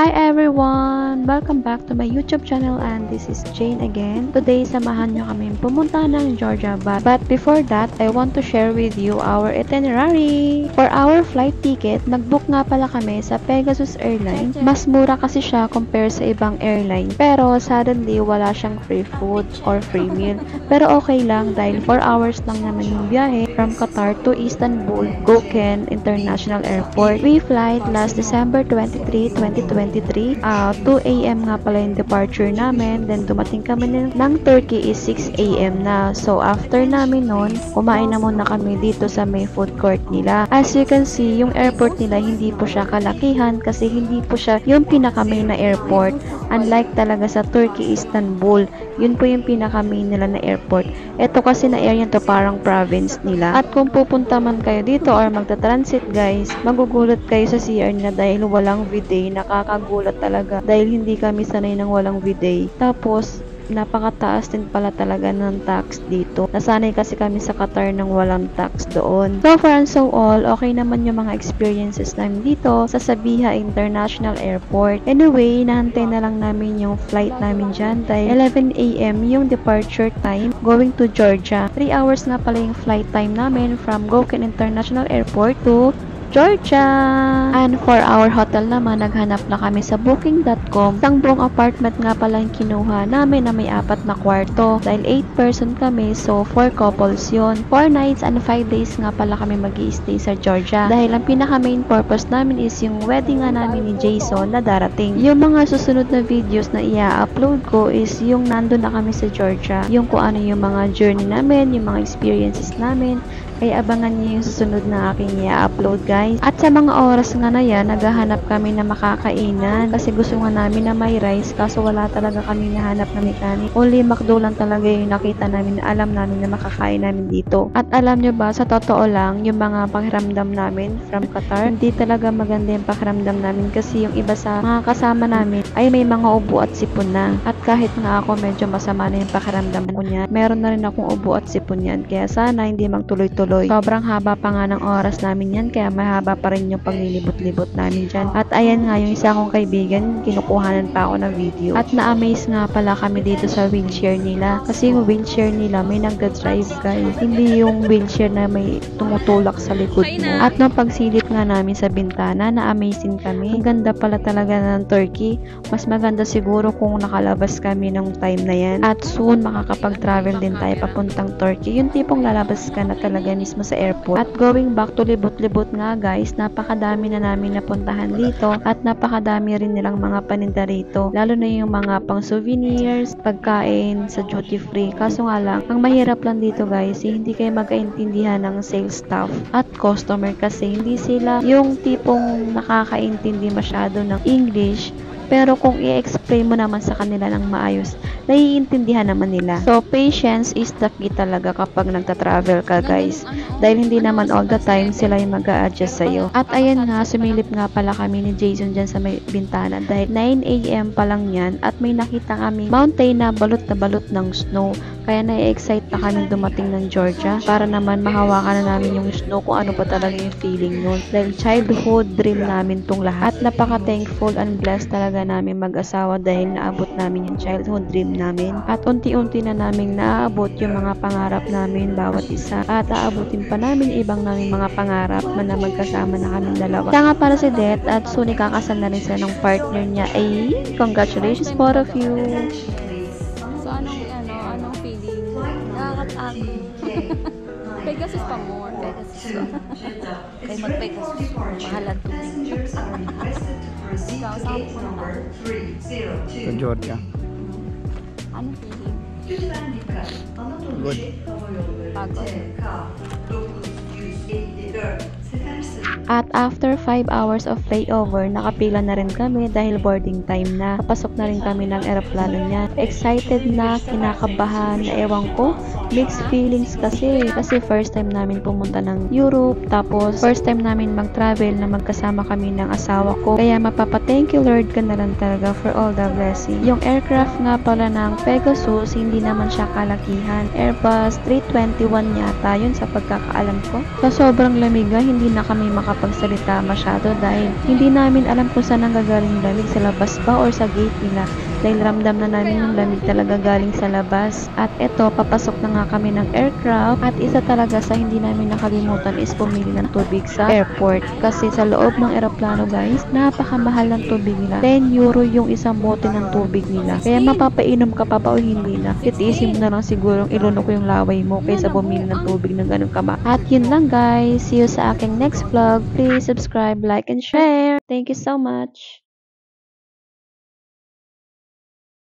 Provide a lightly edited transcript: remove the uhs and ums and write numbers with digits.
Hi everyone! Welcome back to my YouTube channel and this is Jane again. Today, samahan nyo kami pumunta ng Georgia. But before that, I want to share with you our itinerary. For our flight ticket, nag-book nga pala kami sa Pegasus Airlines. Mas mura kasi siya compare sa ibang airline. Pero suddenly, wala siyang free food or free meal. Pero okay lang dahil 4 hours lang naman yung biyahe from Qatar to Istanbul, Gökçen International Airport. We flight last December 23, 2023. 2 a.m. nga pala yung departure namin. Then dumating kami ng Turkey is 6 a.m. na. So after namin nun, kumain na muna kami dito sa may food court nila. As you can see, yung airport nila hindi po siya kalakihan kasi hindi po siya yung pinaka-main na airport. Unlike talaga sa Turkey, Istanbul, yun po yung pinaka-main nila na airport. Ito kasi na area to parang province nila. At kung pupunta man kayo dito or magta-transit guys, magugulat kayo sa CR nila dahil walang bidet. Nakakagulat talaga dahil hindi kami sanay ng walang bidet. Tapos napakataas din pala talaga ng tax dito. Nasanay kasi kami sa Qatar ng walang tax doon. So far and so all, okay naman yung mga experiences namin dito sa Sabiha International Airport. Anyway, nahantay na lang namin yung flight namin dyan dahil 11 a.m. yung departure time going to Georgia. 3 hours nga pala yung flight time namin from Gökçen International Airport to Georgia. And for our hotel naman, naghanap na kami sa booking.com. Isang buong apartment nga pala yung kinuha namin na may 4 na kwarto. Dahil 8 person kami, so 4 couples yun. 4 nights and 5 days nga pala kami mag-i-stay sa Georgia. Dahil ang pinaka main purpose namin is yung wedding nga namin ni Jason na darating. Yung mga susunod na videos na i-upload ko is yung nandun na kami sa Georgia. Yung kung ano yung mga journey namin, yung mga experiences namin. Kaya abangan niyo yung susunod na aking i-upload guys. At sa mga oras nga na yan, naghahanap kami na makakainan. Kasi gusto nga namin na may rice kaso wala talaga kami nahanap na mechanic. Only McDo lang talaga yung nakita namin na alam namin na makakain namin dito. At alam nyo ba, sa totoo lang, yung mga pakiramdam namin from Qatar, hindi talaga maganda yung pakiramdam namin kasi yung iba sa mga kasama namin ay may mga ubo at sipon na. At kahit nga ako medyo masama na yung pakiramdam ko niyan, meron na rin akong ubo at sipon yan. Kaya sana hindi magtuloy-tuloy. Sobrang haba pa nga ng oras namin yan, kaya mahaba pa rin yung paglilibot-libot namin dyan. At ayan nga, yung isa kong kaibigan, kinukuhanan pa ako ng video. At na-amaze nga pala kami dito sa wheelchair nila. Kasi yung wheelchair nila, may nagda-drive guys. Hindi yung wheelchair na may tumutulak sa likod mo. At nung pagsilip nga namin sa bintana, na-amazing kami. Ang ganda pala talaga ng Turkey. Mas maganda siguro kung nakalabas kami ng time na yan. At soon, makakapag-travel din tayo papuntang Turkey. Yung tipong lalabas ka na talaga mismo sa airport. At going back to libot-libot nga guys, napakadami na namin napuntahan dito at napakadami rin nilang mga paninda rito. Lalo na yung mga pang souvenirs, pagkain sa duty free. Kaso nga lang, ang mahirap lang dito guys, hindi kayo magkaintindihan ng sales staff at customer kasi hindi sila yung tipong nakakaintindi masyado ng English. Pero kung i-explain mo naman sa kanila ng maayos, naiintindihan naman nila. So, patience is the key talaga kapag nagta-travel ka guys. Dahil hindi naman all the time sila yung mag-a-adjust sa'yo. At ayan nga, sumilip nga pala kami ni Jason dyan sa may bintana. Dahil 9 a.m. pa lang yan at may nakita kami mountain na balot ng snow. Kaya na-excite na kami dumating ng Georgia para naman mahawakan na namin yung snow kung ano pa talaga yung feeling nun. Dahil childhood dream namin tong lahat. At napaka-thankful and blessed talaga namin mag-asawa dahil naabot namin yung childhood dream namin. At unti-unti na namin naabot yung mga pangarap namin bawat isa. At aabutin pa namin ibang namin mga pangarap na magkasama na kami dalawa. Siya nga para si Det at soon ikakasal na rin siya ng partner niya. Ay, congratulations both of you! So anong feeling? Nakakatakot. Pegasus pa more. Pegasus. Kaya mag-Pegasus. Mahalan tubig. Ikaw, saan po naman? Sa Georgia. Anong feeling? Good. Pagod. At after 5 hours of layover, nakapila na rin kami dahil boarding time na. Kapasok na rin kami ng eroplano niya. Excited na, kinakabahan, na ewan ko. Mixed feelings kasi first time namin pumunta ng Europe, tapos first time namin mag-travel na magkasama kami ng asawa ko. Kaya mapapa-thank you Lord ka na lang talaga for all the blessing. Yung aircraft nga pala ng Pegasus, hindi naman siya kalakihan. Airbus 321 yata yun sa pagkakaalam ko. Sa sobrang lamig, hindi na kami makapagsalita masyado dahil hindi namin alam kung saan nanggagaling yung lamig, sa labas ba or sa gate nila. Dahil ramdam na namin yung lamig talaga galing sa labas. At eto, papasok na nga kami ng aircraft. At isa talaga sa hindi namin nakalimutan is pumili ng tubig sa airport. Kasi sa loob ng eroplano guys, napakamahal ng tubig nila. 10 euro yung isang bote ng tubig nila. Kaya mapapainom ka pa ba o hindi na? Titiisin mo na lang sigurong ilunok yung laway mo kaysa bumili ng tubig na ganun kama. At yun lang guys. See you sa aking next vlog. Please subscribe, like, and share. Thank you so much.